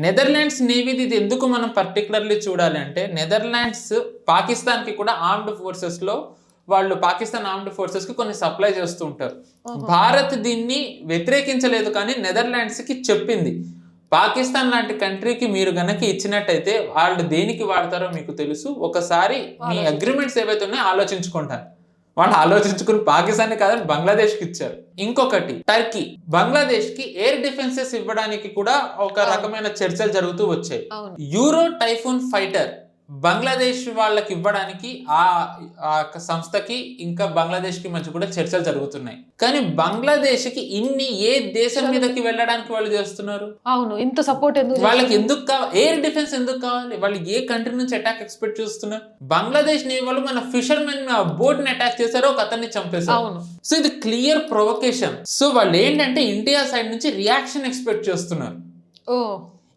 Netherlands నేవీది ఇది ఎందుకు మనం పర్టికులర్లీ చూడాలి అంటే, నెదర్లాండ్స్ పాకిస్తాన్కి కూడా ఆర్మ్డ్ ఫోర్సెస్లో వాళ్ళు పాకిస్తాన్ ఆర్మ్డ్ ఫోర్సెస్కి కొన్ని సప్లై చేస్తూ ఉంటారు. భారత్ దీన్ని వ్యతిరేకించలేదు, కానీ నెదర్లాండ్స్కి చెప్పింది పాకిస్తాన్ లాంటి కంట్రీకి మీరు గనక ఇచ్చినట్టయితే వాళ్ళు దేనికి వాడతారో మీకు తెలుసు, ఒకసారి మీ అగ్రిమెంట్స్ ఏవైతే ఉన్నాయో ఆలోచించుకుంటారు. వాళ్ళు ఆలోచించుకుని పాకిస్తాన్ కాదని బంగ్లాదేశ్కి ఇచ్చారు. ఇంకొకటి టర్కీ, బంగ్లాదేశ్ కి ఎయిర్ డిఫెన్సెస్ ఇవ్వడానికి కూడా ఒక రకమైన చర్చలు జరుగుతూ వచ్చాయి. యూరో టైఫూన్ ఫైటర్ బంగ్లాదేశ్ వాళ్ళకి ఇవ్వడానికి ఆ సంస్థకి ఇంకా బంగ్లాదేశ్ కి మధ్య కూడా చర్చలు జరుగుతున్నాయి. కానీ బంగ్లాదేశ్ కి ఇన్ని ఏ దేశం మీదకి వెళ్ళడానికి వాళ్ళు చేస్తున్నారు? అవును, ఇంత సపోర్ట్ ఎందుకు? వాళ్ళకి ఎందుకు కావాలి ఎయిర్ డిఫెన్స్? ఎందుకు కావాలి? వాళ్ళు ఏ కంట్రీ నుంచి అటాక్ ఎక్స్పెక్ట్ చేస్తున్నారు? బంగ్లాదేశ్ నేవీ వాళ్ళు మన ఫిషర్మెన్ బోట్ ని అటాక్ చేశారు, ఒక అతన్ని చంపేశారు. సో ఇది క్లియర్ ప్రొవొకేషన్. సో వాళ్ళు ఏంటంటే ఇండియా సైడ్ నుంచి రియాక్షన్ ఎక్స్పెక్ట్ చేస్తున్నారు.